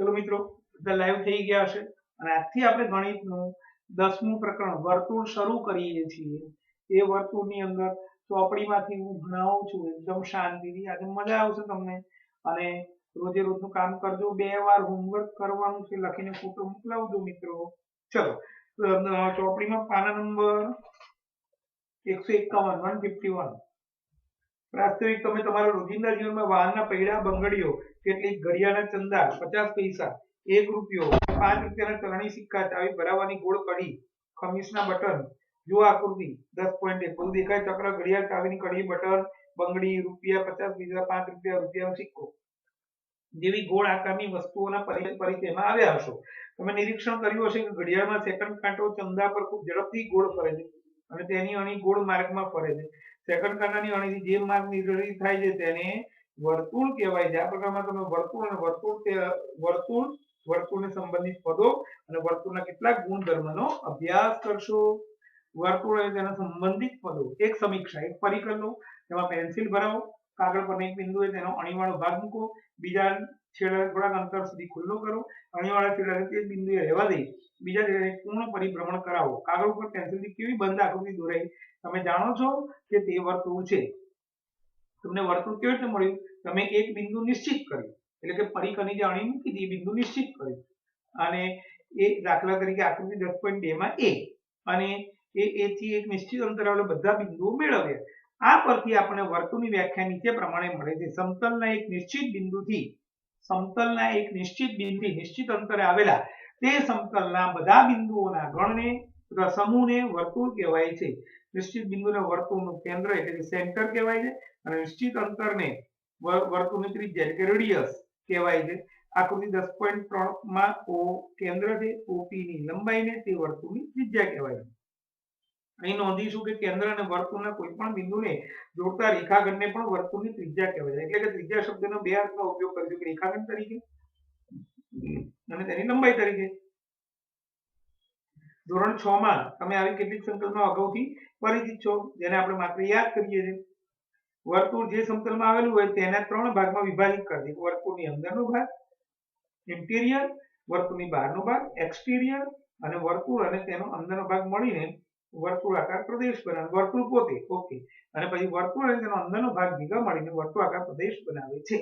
चलो मित्रों બધા લાઈવ થઈ ગયા હશે અને આજથી આપણે ગણિતનું 10મું પ્રકરણ વર્તુળ શરૂ કરીએ છીએ। એ વર્તુળની અંદર ચોપડીમાંથી હું ભણાવું છું એકદમ શાંતિથી। આજે મજા આવશે તમને અને રોજે રોજનું કામ કરજો। 2 વાર હોમવર્ક કરવાનું છે, લખીને ફોટો મોકલાવજો મિત્રો। ચલો ચોપડીમાં પાના નંબર 151 151। વાસ્તવિક તમે તમારા રોજિંદા જીવનમાં વાહનના પૈડા બંગડીઓ કેટલીક ઘડિયાળના ચંદા 50 પૈસા 1 રૂપિયો 5 રૂપિયાના ચલણી સિક્કા ચાવી ભરાવાની ગોળ કડી ખમીસના બટન જો આકૃતિ 10.1 બધું દેખાય ચક્ર ઘડિયાળ ચાવીની કડી બટન બંગડી રૂપિયા 50 પૈસા 5 રૂપિયા રૂપિયાનો સિક્કો જેવી ગોળ આકારની વસ્તુઓના પરિચયમાં આવ્યા હશો। તમે નિરીક્ષણ કર્યું હશે કે ઘડિયાળમાં સેકન્ડ કાંટો ચંદા પર ખૂબ ઝડપથી ગોળ ફરે છે અને તેની અણી ગોળ માર્ગમાં ફરે છે। સેકન્ડ કાંટાની અણીથી જે માર્ગ નિર્ધારિત થાય છે તેને વર્તુળ કહેવાય છે। આ પ્રકારમાં તમે વર્તુળ અને વર્તુળને સંબંધિત પદો અને વર્તુળના કેટલાક ગુણધર્મનો અભ્યાસ કરશો। વર્તુળ અને તેના સંબંધિત પદો એક સમીક્ષા એક પરિકર લો, તેમાં પેન્સિલ ભરાવો, કાગળ પર એક બિંદુએ તેનો અણીવાળો ભાગ મૂકો, બીજા છેડા થોડાક અંતર સુધી ખુલ્લો કરો, અણીવાળા છેડાને તે બિંદુએ રહેવા દઈ બીજા છેડાને પૂર્ણ પરિભ્રમણ કરાવો। કાગળ ઉપર પેન્સિલથી કેવી બંધ આકૃતિ દોરાઈ તમે જાણો છો કે તે વર્તુળ છે। તમને વર્તુળ કેવી રીતે મળ્યું? તમે એક બિંદુ નિશ્ચિત કર્યું, એટલે કે પરિકરની જે અણી મૂકી હતી એ બિંદુ નિશ્ચિત કર્યું અને એ દાખલા તરીકે આકૃતિ 10.2 માં એ અને એ થી એક નિશ્ચિત અંતરાલે બધા બિંદુઓ મેળવ્યા। આ પરથી આપણે વર્તુળની વ્યાખ્યા નીચે પ્રમાણે મળે છે। સમતલના એક નિશ્ચિત બિંદુથી નિશ્ચિત અંતરે આવેલા તે સમતલના બધા બિંદુઓના ગણને સમૂહને વર્તુળ કહેવાય છે। નિશ્ચિત બિંદુને વર્તુળનું કેન્દ્ર એટલે કે સેન્ટર કહેવાય છે અને નિશ્ચિત અંતરને વર્તુળની ત્રિજ્યા એટલે કે રેડિયસ કહેવાય છે। આકૃતિ 10.3 માં ઓ કેન્દ્ર છે, ઓપી ની લંબાઈને તે વર્તુળની ત્રિજ્યા કહેવાય છે। અહીં નોંધીશું કે કેન્દ્ર અને વર્તુળના કોઈ પણ બિંદુને જોડતા રેખાખંડને પણ વર્તુળની ત્રિજ્યા કહેવાય છે। એટલે કે ત્રિજ્યા શબ્દનો બે અર્થમાં ઉપયોગ કરીશું કે રેખાખંડ તરીકે અને તેની લંબાઈ તરીકે। ધોરણ 6 માં તમે આવી કેટલીક સંકલ્પના અગાઉથી પરિચિત છો જેને આપણે માત્ર યાદ કરીએ છીએ। વર્તુળ જે સમતલમાં આવેલું હોય તેના 3 ભાગમાં વિભાજિત કરી દે। વર્તુળની અંદરનો ભાગ ઇન્ટિરિયર, વર્તુળની બહારનો ભાગ એક્સટીરિયર અને વર્તુળ અને તેનો અંદરનો ભાગ મળીને વર્તુળાકાર પ્રદેશ બનાવે। વર્તુળ પોતે ઓકે અને પછી વર્તુળ અને તેનો અંદરનો ભાગ ભેગા મળીને વર્તુળાકાર પ્રદેશ બનાવે છે।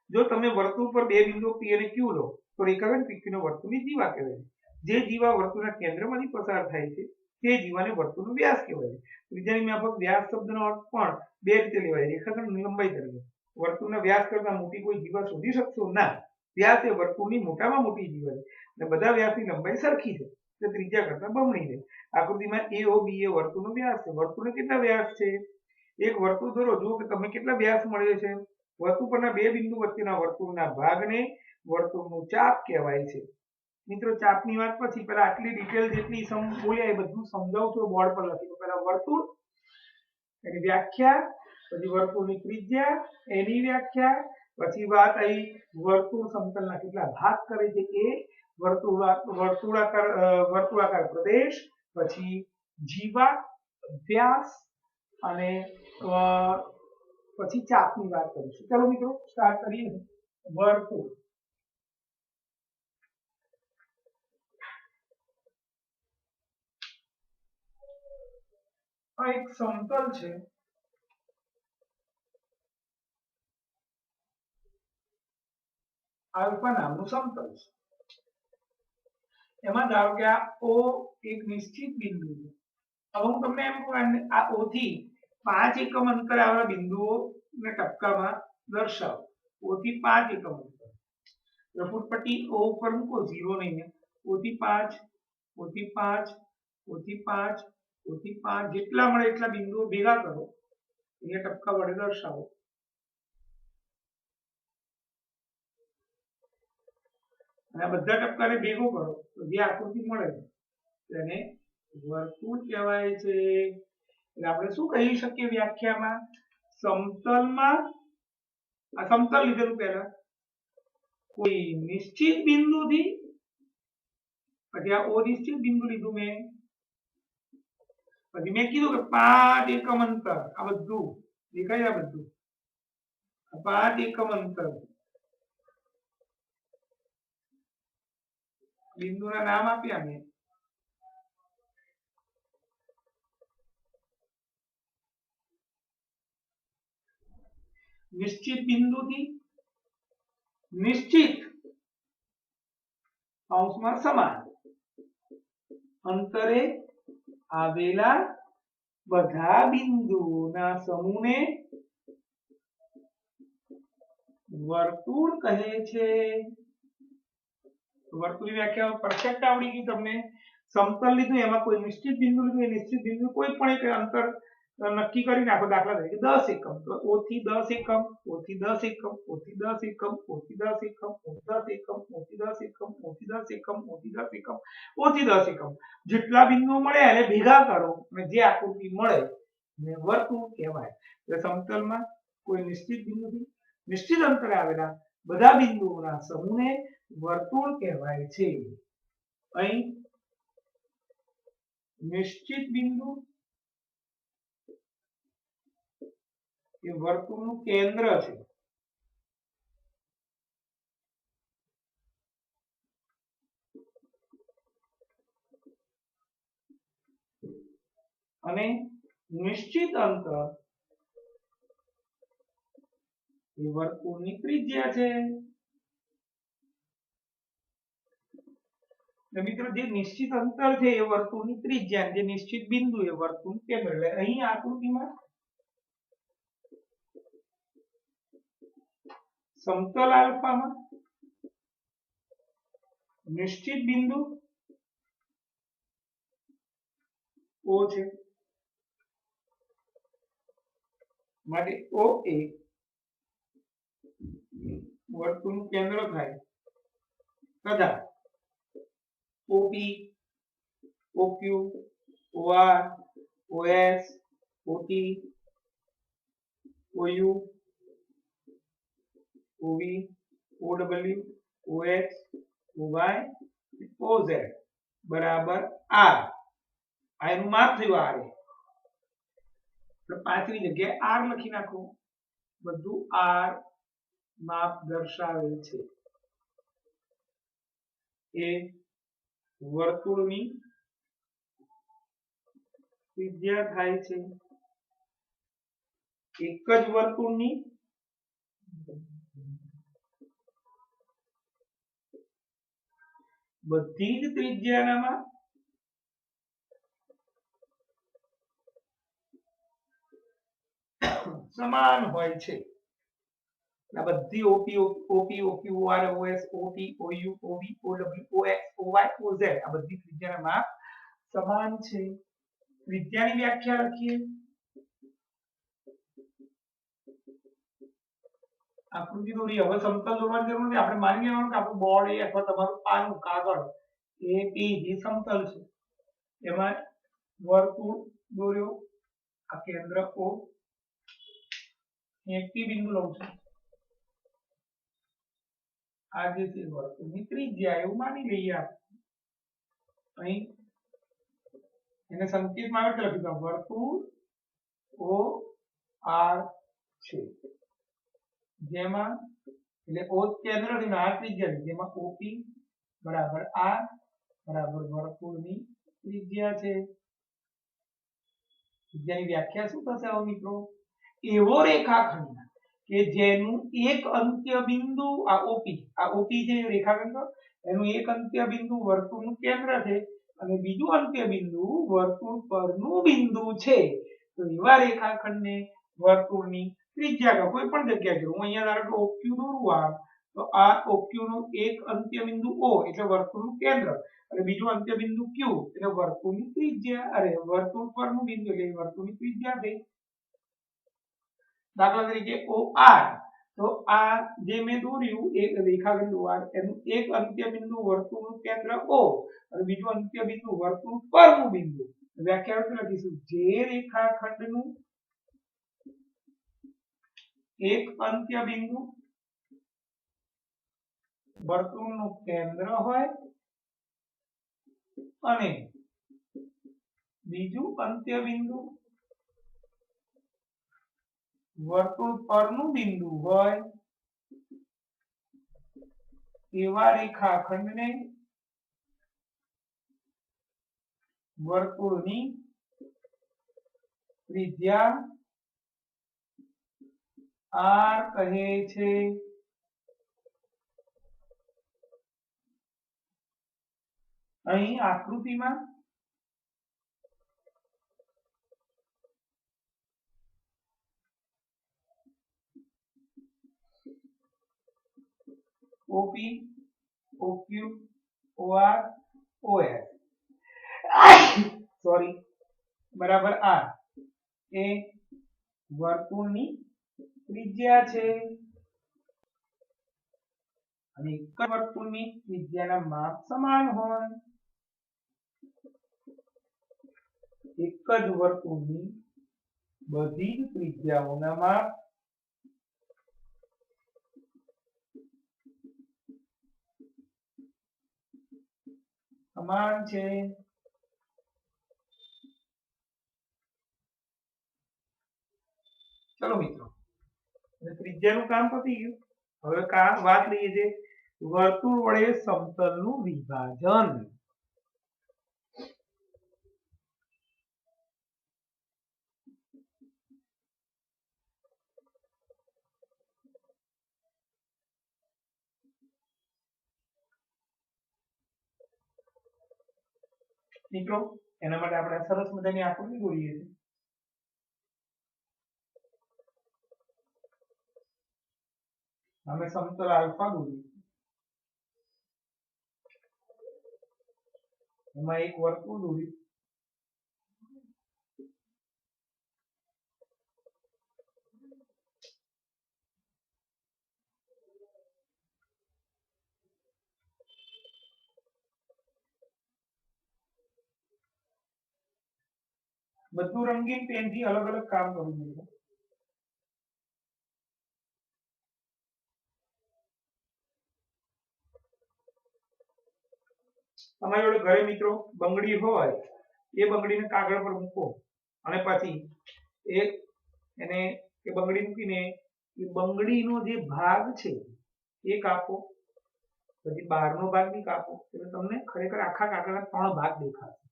જો તમે વર્તુળ પર બે બિંદુઓ P અને Q લો તો રેખાખંડ PQ ને વર્તુળની જીવા કહેવાય છે। જે જીવા વર્તુળના કેન્દ્રમાંથી પસાર થાય છે તે જીવાને વર્તુળનો વ્યાસ કહેવાય છે। ત્રિજ્યાની માફક વ્યાસ શબ્દનો અર્થ પણ બે રીતે લેવાય, રેખાખંડની લંબાઈ તરીકે। વર્તુળના વ્યાસ કરતાં મોટી કોઈ જીવા શોધી શકશો ના। વ્યાસ એ વર્તુળની મોટામાં મોટી જીવા છે અને બધા વ્યાસની લંબાઈ સરખી છે, તે ત્રિજ્યા કરતાં બમણી છે। આકૃતિમાં AOB એ વર્તુળનો વ્યાસ છે। વર્તુળને કેટલા વ્યાસ છે? એક વર્તુળ દોરો, જુઓ કે તમને કેટલા વ્યાસ મળે છે। વર્તુળ પરના બે બિંદુ વચ્ચેના વર્તુળના ભાગને વર્તુળનું ચાપ કહેવાય છે। મિત્રો ચાપની વાત પછી પહેલા આટલી ડિટેલ જેટલી બોલ્યા એ બધું સમજાવું છું બોર્ડ પર લખી। પહેલા વર્તુળ એની વ્યાખ્યા, પછી વર્તુળની ત્રિજ્યા એની વ્યાખ્યા, પછી વાત આવી વર્તુળ સમતલના કેટલા ભાગ કરે છે એ, વર્તુળાકાર પ્રદેશ, પછી જીવા, વ્યાસ અને પછી ચાપની વાત કરીશું। ચાલો મિત્રો સ્ટાર્ટ કરીએ। વર્તુળ આ એક સમતલ છે, આલ્ફા નામનું સમતલ છે। એમાં ધારો કે આ O એક નિશ્ચિત બિંદુ છે। હવે હું તમને એમ કહું આ O થી 5 એકમ અંતરે આવેલા બિંદુઓને ટપકામાં દર્શાવો। O થી 5 એકમ અંતર રફૂટપટ્ટી O ઉપર મૂકો, 0 નહીં, O થી 5, O થી 5, O થી 5, O થી 5 જેટલા મળે એટલા બિંદુઓ ભેગા કરો, એને ટપકા વડે દર્શાવો। અને બધા ટપકાને ભેગો કરો તો જે આકૃતિ મળે તેને વર્તુળ કહેવાય છે। એટલે આપણે શું કહી શકીએ વ્યાખ્યામાં? સમતલમાં આ સમતલ લીધેલું પહેલા કોઈ નિશ્ચિત બિંદુથી, પછી આ O નિશ્ચિત બિંદુ લીધું મેં, પછી મેં કીધું કે 5 એકમ અંતર, આ બધું દેખાય, આ બધું 5 એકમ અંતર બિંદુના નામ આપ્યા મેં. નિશ્ચિત બિંદુથી નિશ્ચિત કૌંસમાં સમાન અંતરે આવેલા બધા બિંદુઓના સમૂહને વર્તુળ કહે છે. વર્તુળની વ્યાખ્યા પરફેક્ટ આવડી ગઈ તમને. સમતલ લીધું એમાં કોઈ નિશ્ચિત બિંદુ લીધું, એ નિશ્ચિત બિંદુ કોઈ પણ એક અંતર નક્કી કરી નાખો. દાખલા તરીકે 10 એકમ, તો O થી 10 એકમ, O થી 10 એકમ, O થી 10 એકમ, O થી 10 એકમ, O થી 10 એકમ, O થી 10 એકમ, O થી 10 એકમ, O થી 10 એકમ, O થી 10 એકમ, જેટલા બિંદુઓ મળે એને ભેગા કરો અને જે આકૃતિ મળે એને વર્તુળ કહેવાય. એટલે સમતલમાં કોઈ નિશ્ચિત બિંદુથી નિશ્ચિત અંતરે આવેલા બધા બિંદુઓના સમૂહને વર્તુળ કહેવાય છે. અહીં નિશ્ચિત બિંદુ એ વર્તુળનું કેન્દ્ર છે. અને નિશ્ચિત અંતર એ વર્તુળની ત્રિજ્યા છે. મિત્રો જે નિશ્ચિત અંતર છે એ વર્તુળની ત્રિજ્યા, જે નિશ્ચિત બિંદુ એ વર્તુળનું કેન્દ્ર. એટલે અહીં આકૃતિમાં સમતલ આલ્ફામાં નિશ્ચિત બિંદુ O છે, માટે O એ વર્તુળનું કેન્દ્ર થાય તથા OP, OQ, OR, OS, OT, OU, OV, OW, OX, OY, OZ બરાબર R. આ એનું માપ થયું R. એટલે પાંચમી જગ્યાએ R લખી નાખો. બધું R માપ દર્શાવે છે. એ વર્તુળની ત્રિજ્યા થાય છે. એક જ વર્તુળની બધી જ ત્રિજ્યામાં સમાન હોય છે. આ બધી OP, OQ, OR, OS, OT, OU, OV, OW, OX, OY, OZ આ બધી ત્રિજ્યાના માપ સમાન છે. ત્રિજ્યાની વ્યાખ્યા લખીએ. આકૃતિ દોરી. હવે સમતલ દોરવાની જરૂર નથી. આપણે માની લેવાનું કે આપણું બોર્ડ એ અથવા તમારું પાનું કાગળ એ P જે સમતલ છે એમાં વર્તુળ દોર્યો. આ કેન્દ્ર O, એક P બિંદુ લઉં છું. આ જે છે વર્તુળની ત્રિજ્યા એવું માની લઈએ આપણે. અહીં એને સંકેતમાં આવે એટલે લખી દો વર્તુળ O R છે, જેમાં એટલે O કેન્દ્રથી R ત્રિજ્યા, જેમાં OP બરાબર R બરાબર વર્તુળની ત્રિજ્યા છે. ત્રિજ્યાની વ્યાખ્યા શું થશે હવે મિત્રો? એવો રેખાખંડ કે જેનું એક અંત્ય બિંદુ આ OP છે રેખાખંડ, એનું એક અંત્ય બિંદુ વર્તુળનું કેન્દ્ર છે અને બીજું અંત્ય બિંદુ વર્તુળ પરનું બિંદુ છે. તો એવા રેખાખંડને વર્તુળની ત્રિજ્યા કહો. કોઈ પણ જગ્યાએ જો હું અહીંયા ધારો કે OQ દોરું આ, તો આ OQ નું એક અંત્ય બિંદુ O એટલે વર્તુળનું કેન્દ્ર અને બીજું અંત્ય બિંદુ Q એટલે વર્તુળની ત્રિજ્યા, અરે વર્તુળ પરનું બિંદુ એટલે વર્તુળની ત્રિજ્યા થઈ. દાખલા તરીકે OR, તો આ જે મેં દોર્યું એક રેખાખંડ OR એનું એક અંત્ય બિંદુ વર્તુળનું કેન્દ્ર O અને બીજું અંત્ય બિંદુ વર્તુળ પરનું બિંદુ. વ્યાખ્યા લખીશું જે રેખાખંડનું એક અંત્ય બિંદુ વર્તુળનું કેન્દ્ર હોય અને બીજું અંત્ય બિંદુ વર્તુળ પરનું બિંદુ હોય એવા રેખાખંડને વર્તુળની ત્રિજ્યા r કહે છે. અહીં આકૃતિમાં OP, OQ, OR, OS sorry બરાબર r એ વર્તુળની ત્રિજ્યા છે અને એક જ વર્તુળની ત્રિજ્યાના માપ સમાન હોય. એક જ વર્તુળની બધી જ ત્રિજ્યાઓના માપ સમાન છે. ચલો મિત્રો, ત્રિજ્યાનું કામ પતી ગયું. હવે વાત લઈએ છે વર્તુળ વડે સમતલનું વિભાજન. મિત્રો એના માટે આપણે સરસ મજાની આકૃતિ દોરીએ છીએ. અમે સમતલ આલ્ફા દોર્યું, એમાં એક વર્તુળ દોર્યું. બધું રંગીન પેનથી અલગ અલગ કામ કરવું જોઈએ. તમારી જોડે ઘરે મિત્રો બંગડી હોય એ બંગડીને કાગળ પર મૂકો અને પછી એને એ બંગડી મૂકીને એ બંગડીનો જે ભાગ છે એ કાપો, પછી બહારનો ભાગ બી કાપો એટલે તમને ખરેખર આખા કાગળના 3 ભાગ દેખાશે.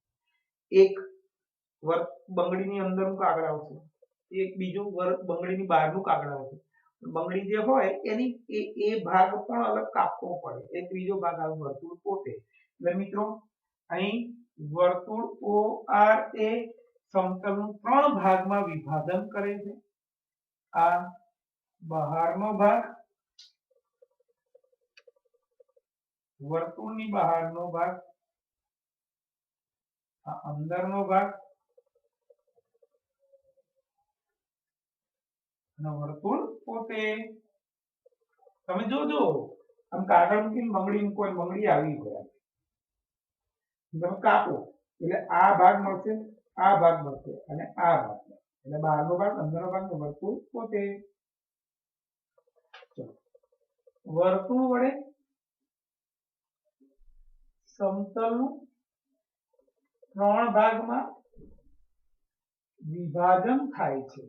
એક બંગડીની અંદરનું કાગળ આવશે, એક બીજું બંગડીની બહારનું કાગળ આવશે. બંગડી જે હોય એની એ ભાગ પણ અલગ કાપવો પડે. એ ત્રીજો ભાગ આવે વર્તુળ પોતે. એટલે મિત્રો અહીં વર્તુળ OR એ સમતલનું 3 ભાગમાં વિભાજન કરે છે. આ બહારનો ભાગ, વર્તુળની બહારનો ભાગ, આ અંદરનો ભાગ અને વર્તુળ પોતે. તમે જોજો આમ કાગળ મૂકીને બંગડી મૂકો, બંગડી આવી ગયા, તમે કાપો એટલે આ ભાગ મળશે, આ ભાગ મળશે અને આ ભાગ મળશે. એટલે બહારનો ભાગ, અંદરનો ભાગ ને વર્તુળ પોતે. વર્તુળ વડે સમતલનું 3 ભાગમાં વિભાજન થાય છે.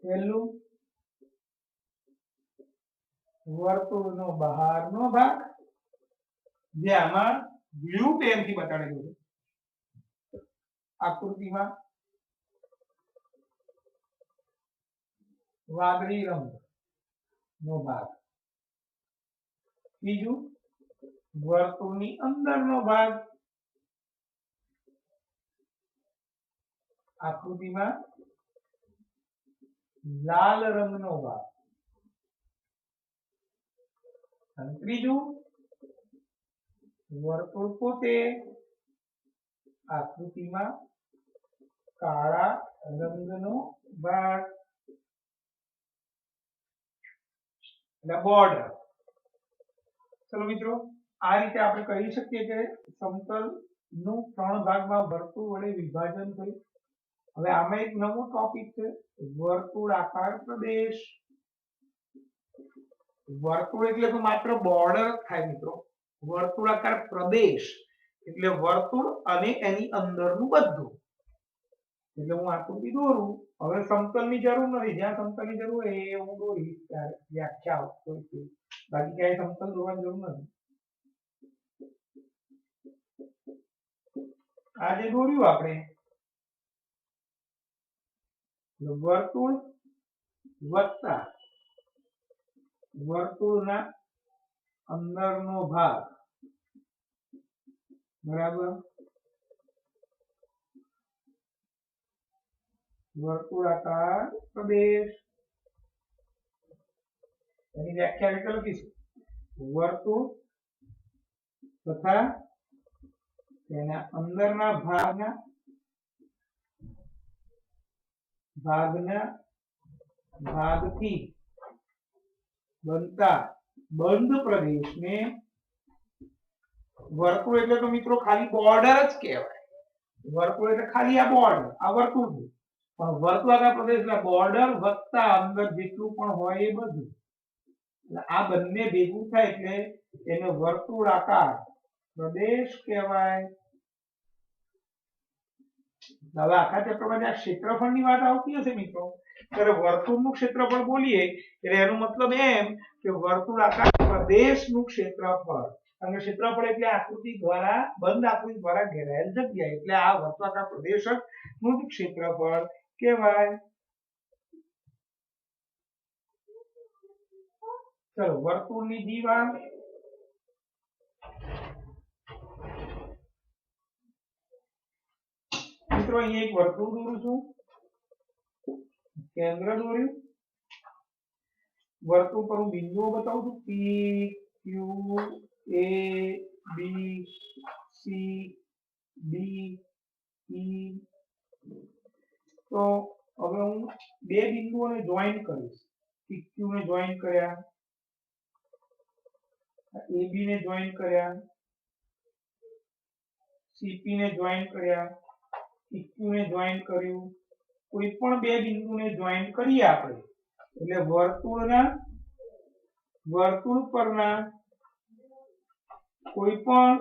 પહેલું વર્તુળનો બહારનો ભાગ, જે આમાં બ્લુ પેનથી બતાડેલું છે આકૃતિમાં, વાદળી રંગનો ભાગ. બીજું વર્તુળની અંદરનો ભાગ, આકૃતિમાં લાલ રંગનો ભાગ. અને ત્રીજું વર્તુળ પોતે, આકૃતિમાં કાળા રંગનો ભાગ એટલે બોર્ડર. ચલો મિત્રો, આ રીતે આપણે કહી શકીએ કે સમતલનું 3 ભાગમાં વર્તુળ વડે વિભાજન થયું. હવે આમાં એક નવો ટોપિક છે વર્તુળાકાર પ્રદેશ. વર્તુળ એટલે તો માત્ર બોર્ડર થાય મિત્રો. વર્તુળાકાર પ્રદેશ એટલે વર્તુળ અને એની અંદરનું બધું. એટલે હું આકૃતિ દોરું હવે સમતલની જરૂર નથી, જ્યાં સમતલની જરૂર હોય એ હું દોરીશ ત્યારે વ્યાખ્યા હોય છે, બાકી ક્યાંય સમતલ દોરવાની જરૂર નથી. આ જે દોર્યું આપણે વર્તુળ વત્તા વર્તુળના અંદરનો ભાગ બરાબર વર્તુળાકાર પ્રદેશ. એની વ્યાખ્યા રીતે લખીશું વર્તુળ તથા તેના અંદરના ભાગથી બનતા બંધ પ્રદેશને વર્તુળ એટલે તો મિત્રો ખાલી બોર્ડર જ કહેવાય. વર્તુળ એટલે ખાલી આ બોર્ડર, આ વર્તુળ છે, પણ વર્તુળાકાર પ્રદેશના બોર્ડર વત્તા અંદર જેટલું પણ હોય એ બધું, એટલે આ બંને ભેગું થાય એટલે એને વર્તુળાકાર પ્રદેશ કહેવાય. હવે આખા ચેપ્ટરમાં જે ક્ષેત્રફળની વાત આવતી હશે મિત્રો, ત્યારે વર્તુળનું ક્ષેત્રફળ બોલીએ એટલે એનો મતલબ એમ કે વર્તુળાકાર પ્રદેશનું ક્ષેત્રફળ. અને ક્ષેત્રફળ એટલે આકૃતિ દ્વારા બંધ આકૃતિ દ્વારા ઘેરાયેલ જગ્યા, એટલે આ વર્તુળાકાર પ્રદેશનું જ ક્ષેત્રફળ કહેવાય. ચલો વર્તુળની દીવાલ મિત્રો અહીં એક વર્તુળ દોરું છું, કેન્દ્ર દોર્યું, વર્તુળ પર હું બિંદુઓ બતાવું છું P Q A B C D E. તો હવે હું બે બિંદુઓને જોઈન્ટ કરીશ. PQ ને જોઈન્ટ કર્યા, AB ને જોઈન્ટ કર્યા, CP ને જોઈન્ટ કર્યા, PQ ને જોઈન્ટ કર્યું. કોઈ પણ બે બિંદુને જોઈન્ટ કરીએ આપણે એટલે વર્તુળ પરના કોઈ પણ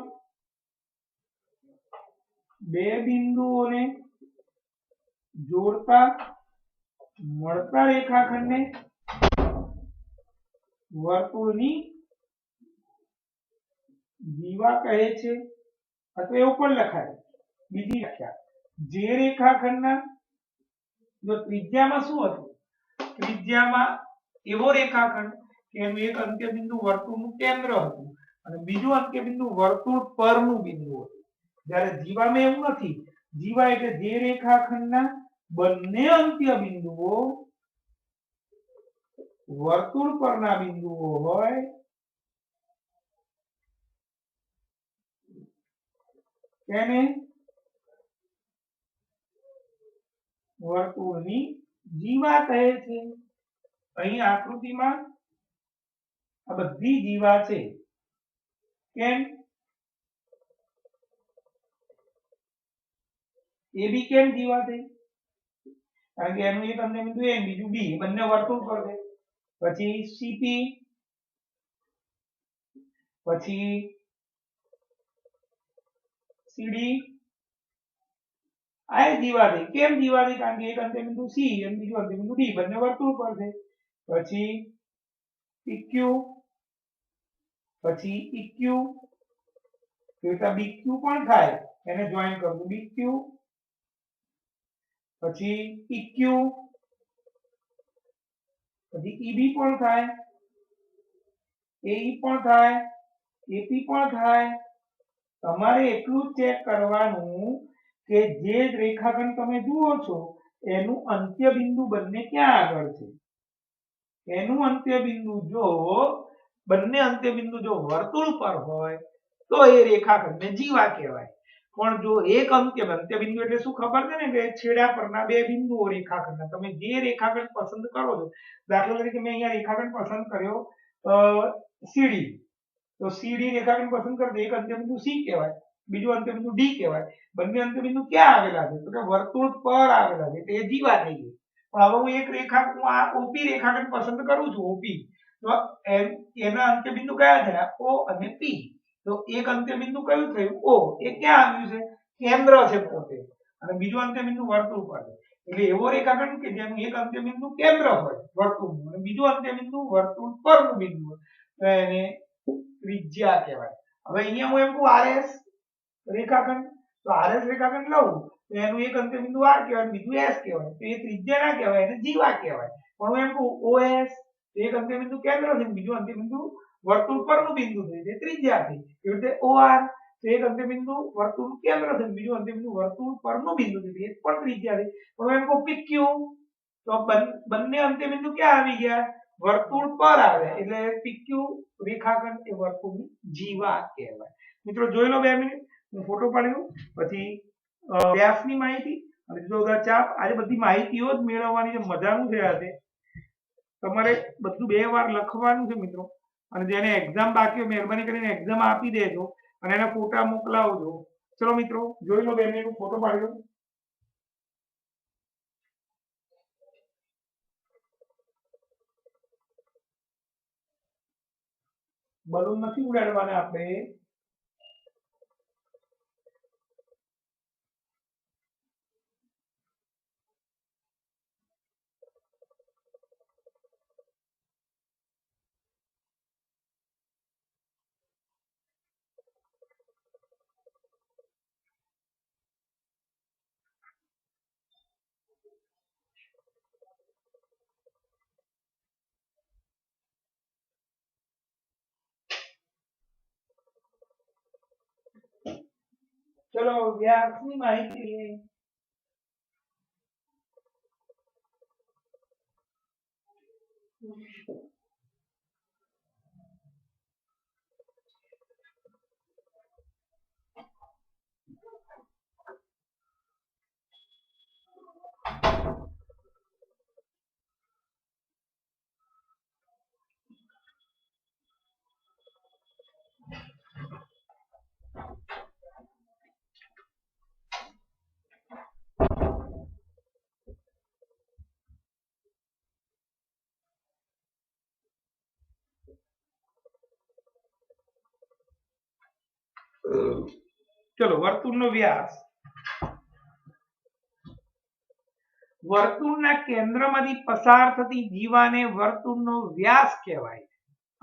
બે બિંદુઓને જોડતા મળતા રેખાખંડને વર્તુળની દીવા કહે છે. અથવા એવું પણ લખાય બીજી વ્યાખ્યા, જે રેખાખંડના જો ત્રિજ્યામાં શું હતું, ત્રિજ્યામાં એવો રેખાખંડ કે એનું એક અંત્ય બિંદુ વર્તુળનું કેન્દ્ર હતું અને બીજું અંત્ય બિંદુ વર્તુળ પરનું બિંદુ હતું. જ્યારે જીવામાં એવું નથી. જીવા એટલે જે રેખાખંડના બંને અંત્ય બિંદુઓ વર્તુળ પરના બિંદુઓ હોય તેને વર્તુળની દીવા કહે છે. અહીં આકૃતિમાં આ બધી દીવા છે. કેમ? AB કેમ દીવા થઈ? કારણ કે એનું એક અંત્ય બિંદુ A બીજું B, બંને વર્તુળ પર છે. પછી CP, પછી CD, આ દીવા થઈ. કેમ દીવા થઈ? કારણ કે એક અંત્ય બિંદુ C અને બીજું અંત્ય બિંદુ D, બંને વર્તુળ પર છે. પછી PQ, પછી EQ, તો BQ પણ થાય, એને જોઈન કરવું BQ, પછી EQ, પછી EB પણ થાય, AE પણ થાય, AP પણ થાય. તમારે એટલું જ ચેક કરવાનું કે જે રેખાખંડ તમે જુઓ છો એનું અંત્ય બિંદુ બંને ક્યાં આગળ છે. એનું અંત્ય બિંદુ જો બંને અંત્ય બિંદુ જો વર્તુળ પર હોય તો એ રેખાખંડને જીવા કહેવાય. પણ જો એક અંત્ય બિંદુ એટલે શું ખબર છે ને કે છેડા પરના બે બિંદુઓ રેખાખંડના, તમે જે રેખાખંડ પસંદ કરો છો, દાખલા તરીકે મેં અહીંયા રેખાખંડ પસંદ કર્યો CD, તો CD રેખાખંડ પસંદ કરતો એક અંત્ય બિંદુ C કહેવાય, બીજું અંત્ય બિંદુ D કહેવાય. બંને અંત્ય બિંદુ ક્યાં આવેલા છે? તો કે વર્તુળ પર આવેલા છે, એટલે એ જીવા થઈ ગઈ. પણ હવે હું એક રેખાખંડ, હું આ OP રેખાખંડ પસંદ કરું છું, OP, તો એના અંત્ય બિંદુ કયા થયા? O અને P. તો એક અંત્ય બિંદુ કયું થયું? O. એ ક્યાં આવ્યું છે? કેન્દ્ર છે પોતે. અને બીજું અંત્ય બિંદુ વર્તુળ પર છે. એટલે એવો રેખાખંડ કે જેનું એક અંત્યબિંદુ કેન્દ્ર હોય વર્તુળનું અને બીજું અંત્યબિંદુ વર્તુળ પરનું બિંદુ હોય તો એને ત્રિજ્યા કહેવાય. હવે અહીંયા હું એમ કહું RS રેખાખંડ, તો RS રેખાખંડ લઉં તો એનું એક અંત્યબિંદુ R કહેવાય, બીજું S કહેવાય, તો એ ત્રિજ્યા ના કહેવાય, એને જીવા કહેવાય. પણ હું એમ કહું OS એક અંત્યબિંદુ કેન્દ્ર છે, બીજું અંત્યબિંદુ વર્તુળ પરનું બિંદુ છે, તે ત્રિજ્યા થઈ. એવી રીતે OR તો એક અંત્યબિંદુ વર્તુળ કેન્દ્ર છે, બીજું અંત્યબિંદુ વર્તુળ પરનું બિંદુ છે, એ પણ ત્રિજ્યા થઈ. પણ હું એમ કહું PQ તો બંને અંત્યબિંદુ ક્યાં આવી ગયા? વર્તુળ પર આવ્યા, એટલે PQ રેખાખંડ એ વર્તુળની જીવા કહેવાય. મિત્રો જોઈ લો 2 મિનિટ, હું ફોટો પાડી લઉં, પછી વ્યાસની માહિતી અને જો ચાપ. આજે બધી માહિતીઓ જ મેળવવાની છે, મજાનું છે. આજે તમારે બધું 2 વાર લખવાનું છે મિત્રો, અને જેને એક્ઝામ બાકી હોય મહેરબાની કરીને એક્ઝામ આપી દેજો અને એના ફોટા મોકલાવજો. ચલો મિત્રો જોઈ લો 2 મિનિટ, ફોટો પાડી લો. બલૂન નથી ઉડાડવાના આપણે. ચલો વ્યાસની માહિતી. ચલો વર્તુળનો વ્યાસ. વર્તુળના કેન્દ્રમાંથી પસાર થતી જીવાને વર્તુળનો વ્યાસ કહેવાય,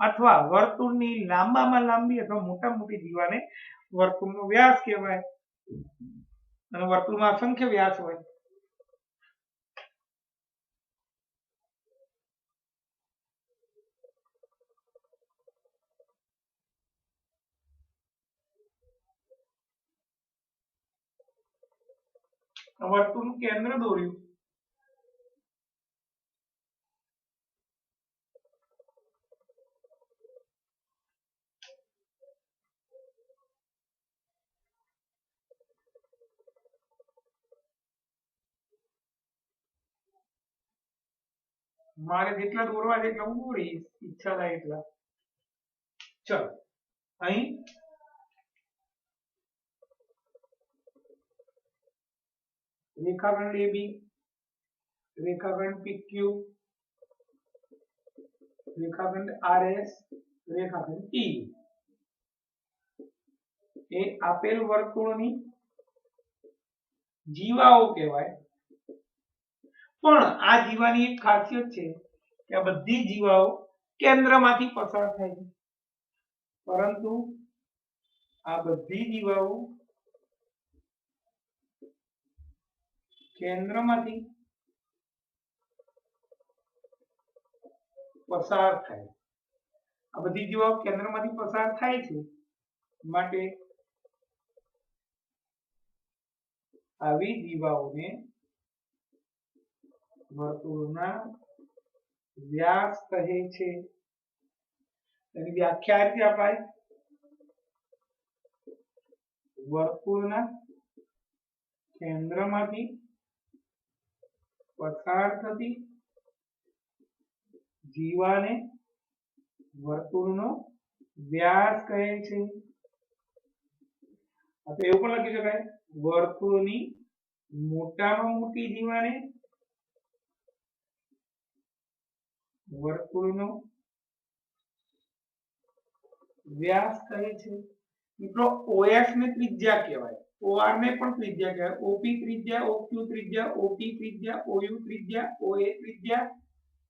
અથવા વર્તુળની લાંબામાં લાંબી અથવા મોટામાં મોટી જીવાને વર્તુળનો વ્યાસ કહેવાય. અને વર્તુળમાં અસંખ્ય વ્યાસ હોય. વર્તુળનું કેન્દ્ર દોર્યું. મારે જેટલા દોરવા છે એટલા હું દોરીશ, ઈચ્છા થાય એટલા. ચલો અહીં રેખાખંડ AB, રેખાખંડ PQ, રેખાખંડ RS, રેખાખંડ T એ આપેલ વર્તુળની જીવાઓ કહેવાય. પણ આ જીવાની એક ખાસિયત છે કે આ બધી જીવાઓ કેન્દ્રમાંથી પસાર થાય છે, પરંતુ આ બધી જીવાઓ કેન્દ્રમાંથી પસાર થાય. આ બધી જીવાઓ કેન્દ્રમાંથી પસાર થાય છે, માટે આવી જીવાઓને વર્તુળના વ્યાસ કહે છે. એની વ્યાખ્યા આ રીતે અપાય: વર્તુળના કેન્દ્રમાંથી પસાર થતી જીવાને વર્તુળનો વ્યાસ કહે છે. અથવા એવું પણ લખી શકાય, વર્તુળની મોટામાં મોટી જીવાને વર્તુળનો વ્યાસ કહે છે. મિત્રો OS ને ત્રિજ્યા કહેવાય. OR ને પણ ત્રિજ્યા કહેવાય. OP ત્રિજ્યા, OQ ત્રિજ્યા, OP ત્રિજ્યા, OU ત્રિજ્યા, OA ત્રિજ્યા,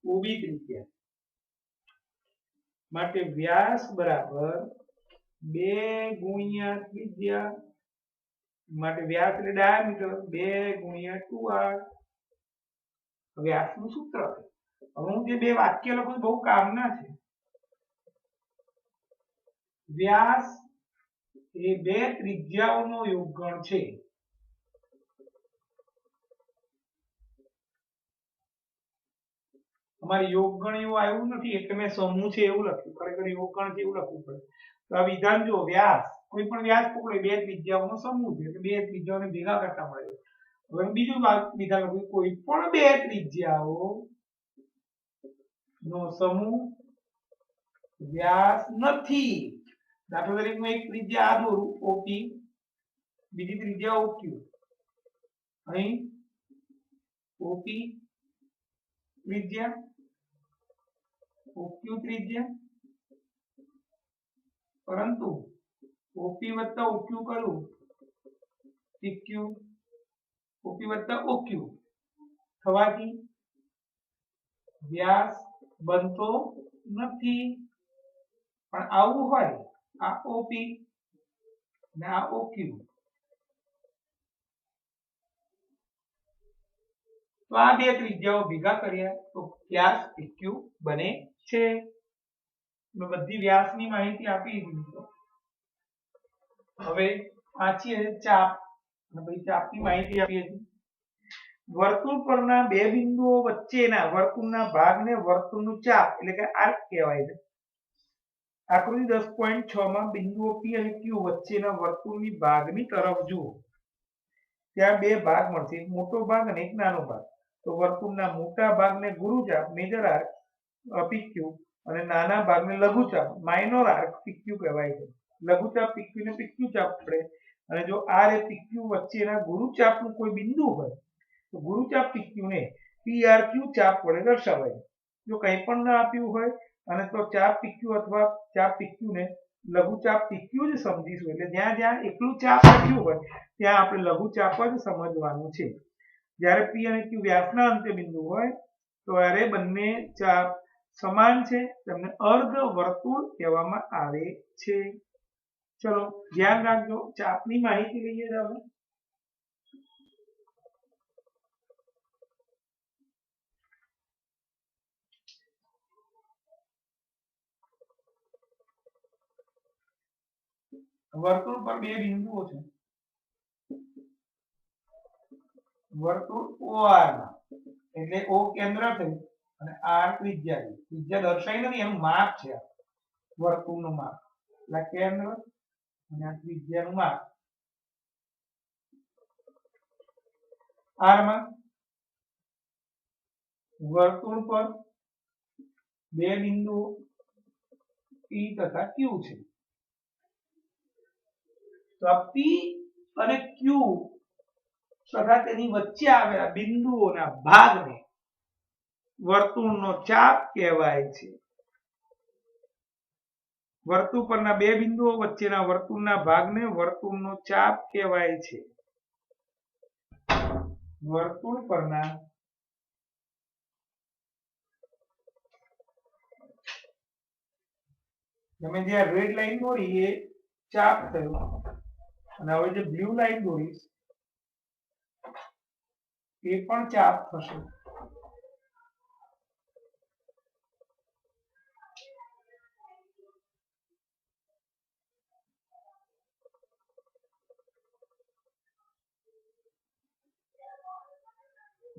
OB ત્રિજ્યા. માટે વ્યાસ બરાબર 2 ગુણ્યા ત્રિજ્યા, માટે વ્યાસ એટલે ડાયામીટર 2 ગુણ્યા 2r વ્યાસનું સૂત્ર. હવે હું જે બે વાક્ય લખું બહુ કામના છે. વ્યાસ એ બે ત્રિજ્યાઓનો યોગગણ છે. અમારે યોગગણ એવું આવ્યું નથી એટલે મેં સમૂહ છે એવું લખ્યું, ખરેખર યોગગણ છે એવું લખવું પડે. તો આ વિધાન જો વ્યાસ, કોઈ પણ વ્યાસ પકડો બે ત્રિજ્યાઓનો સમૂહ છે એટલે બે ત્રિજ્યાઓને ભેગા કરતા મળે. હવે બીજું વિધાન લખ્યું, કોઈ પણ બે ત્રિજ્યાઓ નો સમૂહ વ્યાસ નથી. દાખલા તરીકે હું એક ત્રિજ્યા આ દોરું OP, બીજી ત્રિજ્યા OQ, અહીં OP ત્રિજ્યા, OQ ત્રિજ્યા, પરંતુ OP વત્તા OQ કરું PQ, OP વત્તા OQ થવાથી વ્યાસ બનતો નથી. પણ આવું હોય, આ OP ને આ OQ, તો આ બે ત્રિજ્યાઓ ભેગા કર્યા તો વ્યાસ PQ બને છે. મેં બધી વ્યાસની માહિતી આપી દીધી. હવે આ છે ચાપ, અને પછી ચાપની માહિતી આપી હતી. વર્તુળ પરના બે બિંદુઓ વચ્ચેના વર્તુળના ભાગને વર્તુળનું ચાપ એટલે કે આર્ક કહેવાય છે. આકૃતિ 10.6 માં બિંદુઓ P અને Q વચ્ચેના વર્તુળની ભાગની તરફ જુઓ. ત્યાં બે ભાગ મળશે, એક મોટો ભાગ અને એક નાનો ભાગ. તો વર્તુળના મોટા ભાગને ગુરુચાપ મેજર આર્ક PQ અને નાના ભાગને લઘુચાપ માઇનોર આર્ક PQ કહેવાય છે. લઘુચાપ PQ ને PQ ચાપ પડે. અને જો R એ PQ વચ્ચેના ગુરુચાપનું કોઈ બિંદુ હોય તો ગુરુચાપ PQ ને PRQ ચાપ વડે દર્શાવાય. જો કંઈ પણ ન આપ્યું હોય અને તો ચાપ PQ અથવા ચાપ PQ ને લઘુચાપ PQ જ સમજીશું. એટલે જ્યાં જ્યાં એકલું ચાપ લખ્યું હોય ત્યાં આપણે લઘુચાપ જ સમજવાનું છે. જ્યારે P અને Q વ્યાસના અંતે બિંદુ હોય ત્યારે બંને ચાપ સમાન છે, તેમને અર્ધ વર્તુળ કહેવામાં આવે છે. ચલો ધ્યાન રાખજો, ચાપની માહિતી લઈએ આપણે. વર્તુળ પર બે બિંદુઓ છે. વર્તુળ OR માં, એટલે O કેન્દ્ર થયું અને R ત્રિજ્યા છે. ત્રિજ્યા દર્શાવી નથી, એનું માપ છે. વર્તુળનું માપ એટલે કેન્દ્ર અને આ ત્રિજ્યાનું માપ. R માં વર્તુળ પર બે બિંદુઓ P તથા Q છે. તો આ P અને Q તથા તેની વચ્ચે આવેલા બિંદુઓના ભાગને વર્તુળનો ચાપ કહેવાય છે. વર્તુળ પરના બે બિંદુઓ વચ્ચેના વર્તુળના ભાગને વર્તુળનો ચાપ કહેવાય છે. વર્તુળ પરના તમે જે રેડ લાઈન દોરી એ ચાપ થયો, અને હવે જે બ્લુ લાઈન દોરીશ એ પણ ચાપ થશે.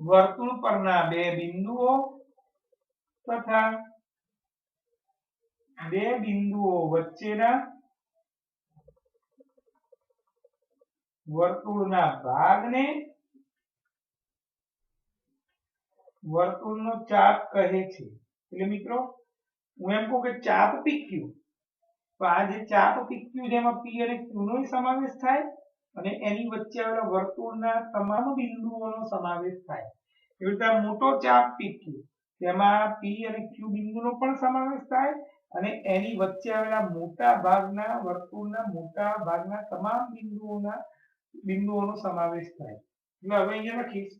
વર્તુળ પરના બે બિંદુઓ તથા બે બિંદુઓ વચ્ચેના વર્તુળના ભાગને વર્તુળનો ચાપ કહે છે. એટલે મિત્રો હું એમ કહું કે ચાપ PQ, તો આ જે ચાપ PQ જેમાં P અને Q નો સમાવેશ થાય અને એની વચ્ચે આવેલા વર્તુળના તમામ બિંદુઓનો સમાવેશ થાય. એવી રીતે મોટો ચાપ PQ, તેમાં P અને Q બિંદુનો પણ સમાવેશ થાય અને એની વચ્ચે આવેલા મોટા ભાગના વર્તુળના મોટા ભાગના તમામ બિંદુઓના બિંદુઓનો સમાવેશ થાય. એટલે હવે અહીંયા લખીશ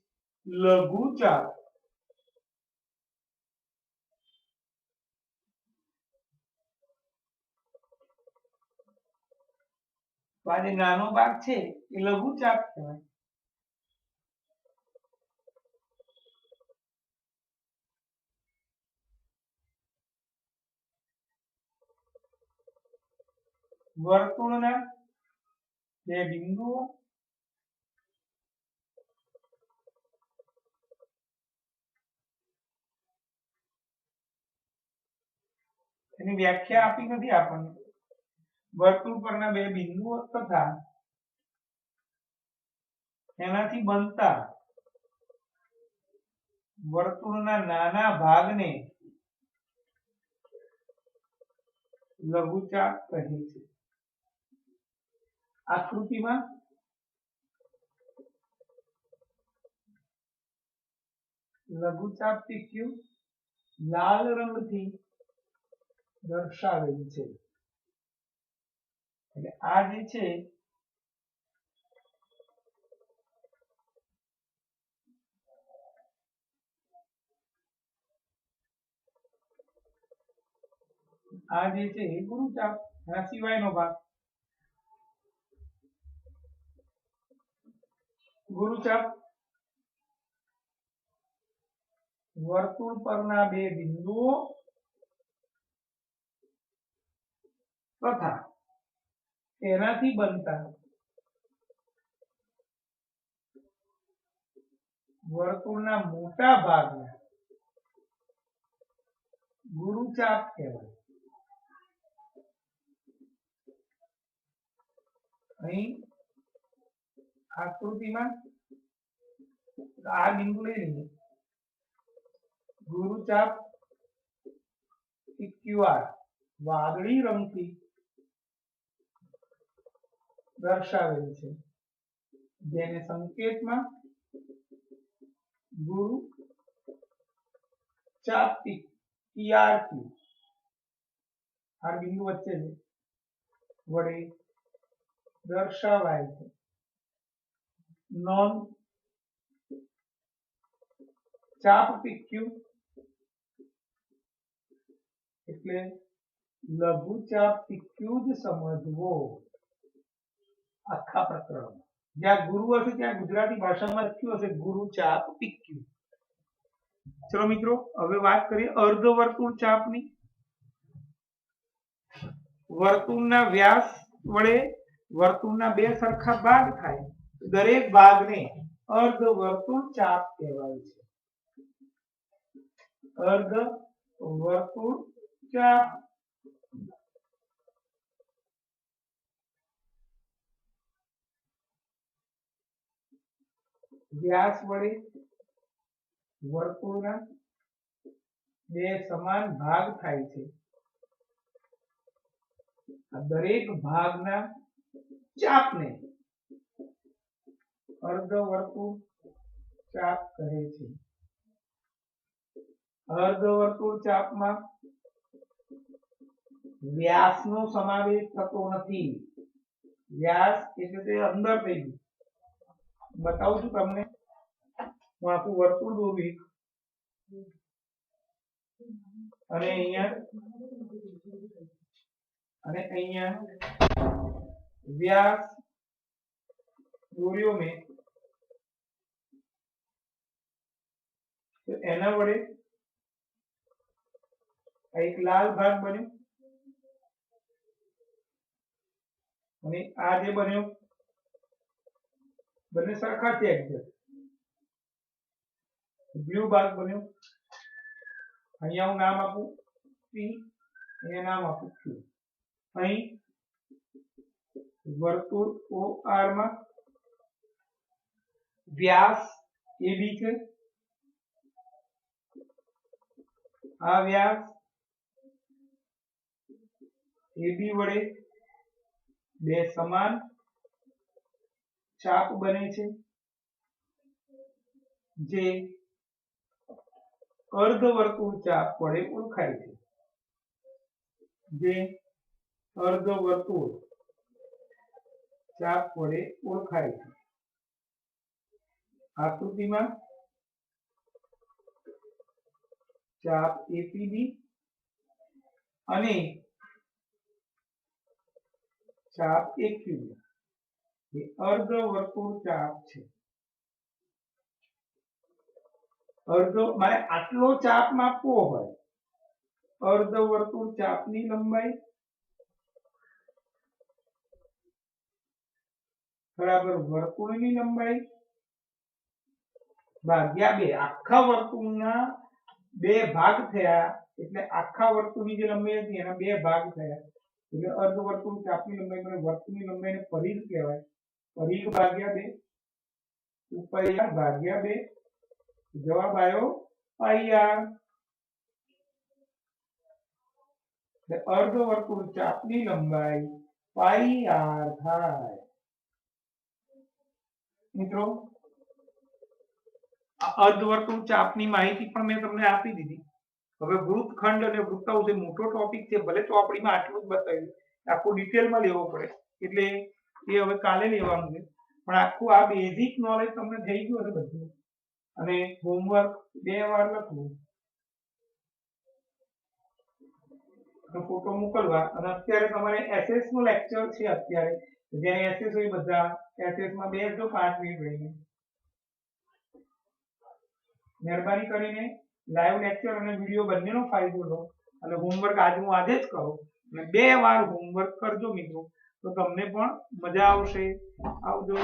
લઘુચાપ તો આ જે નાનો ભાગ છે એ લઘુચાપ કહેવાય. વર્તુળના બે બિંદુઓ એની વ્યાખ્યા આપી નથી આપણને. વર્તુળ પરના બે બિંદુઓ તથા એનાથી બનતા વર્તુળના નાના ભાગને લઘુચાપ કહે છે. આકૃતિમાં લઘુચાપ PQ લાલ રંગથી દર્શાવેલ છે. એટલે આ જે છે એ ગુરુચાપ. આ સિવાયનો ભાગ ગુરુચાપ વર્તુળ પરના બે બિંદુઓ તથા તેનાથી બનતા વર્તુળના મોટા ભાગને ગુરુચાપ કહેવાય. અહીં આકૃતિમાં આ બિંદુ લઈ લઈએ. ગુરુચાપ PQR વાદળી રંગથી દર્શાવેલ છે, જેને સંકેતમાં ગુરુ ચાપ PRQ આ બિંદુ વચ્ચે વડે દર્શાવાય છે. નોંધ ચાપ PQ એટલે લઘુચાપ PQ જ સમજવો આખા પ્રકરણમાં. જ્યાં ગુરુ હશે ત્યાં ગુજરાતી ભાષામાં લખ્યું હશે ગુરુચાપ PQ. ચલો મિત્રો, હવે વાત કરીએ અર્ધવર્તુળ ચાપની. વર્તુળના વ્યાસ વડે વર્તુળના બે સરખા ભાગ થાય, દરેક ભાગને અર્ધવર્તુળ ચાપ કહેવાય છે. અર્ધવર્તુળ ચાપ વ્યાસ વડે વર્તુળના બે સમાન ભાગ થાય છે. દરેક ભાગના ચાપને અર્ધવર્તુળ ચાપ કહે છે. અર્ધવર્તુળ ચાપમાં વ્યાસનો સમાવેશ થતો નથી. વ્યાસ એટલે તે અંદર થઈ ગયું. બતાવું છું તમને. હું આખું વર્તુળ દોરું અને અહીંયા વ્યાસ દોર્યો મેં, તો એના વડે એક લાલ ભાગ બન્યો અને આ જે બન્યો બંને સરખા છે. એક્ઝેક્ટ બ્લુ ભાગ બન્યો. અહીંયા હું નામ આપું P, અહીંયા નામ આપું Q. અહીં વર્તુળ OR માં વ્યાસ AB છે. આ વ્યાસ AB વડે બે સમાન ચાપ બને છે, જે અર્ધવર્તુળ ચાપ વડે ઓળખાય છે. જે અર્ધવર્તુળ ચાપ વડે ઓળખાય છે. આકૃતિમાં ચાપ એપીબી અને ચાપ એક્યુબી એ અર્ધવર્તુળ ચાપ છે. મારે આટલો ચાપ માપવો હોય, અર્ધવર્તુળ ચાપની લંબાઈ બરાબર વર્તુળની લંબાઈ ભાગ્યા 2. આખા વર્તુળના 2 ભાગ થયા એટલે આખા વર્તુળની જે લંબાઈ હતી એના 2 ભાગ થયા એટલે અર્ધવર્તુળ ચાપની લંબાઈ મને વર્તુળની લંબાઈને પરિઘ કહેવાય. પરિઘ ભાગ્યા 2 ઊંચાઈ ભાગ્યા 2 જવાબ આવ્યો પાઈ આર. અર્ધવર્તુળ ચાપની લંબાઈ પાઈ આર થાય. મિત્રો અર્ધવર્તુળ ચાપની માહિતી પણ મેં તમને આપી દીધી. હવે વૃત્તખંડ અને વૃત્તાંશ એ મોટો ટોપિક છે, ભલે ચોપડીમાં આટલું જ બતાવ્યું, આખું ડિટેલમાં લેવો પડે એટલે એ હવે કાલે લેવાનું છે. પણ આખું આ બેઝિક નોલેજ તમને થઈ ગયું હશે બધું. અને હોમવર્ક 2 વાર લખવું, ફોટો મોકલવા. અને અત્યારે તમારે એસએસ નું લેક્ચર છે અત્યારે, જેને એસએસ હોય બધા એસએસ માં બેસજો 5 મિનિટ રહીને. મહેરબાની કરીને લાઈવ લેક્ચર અને વિડિયો બંનેનો ફાયદો લો અને હોમવર્ક આજનું આજે જ કરો અને 2 વાર હોમવર્ક કરજો મિત્રો, તો તમને પણ મજા આવશે. આવજો.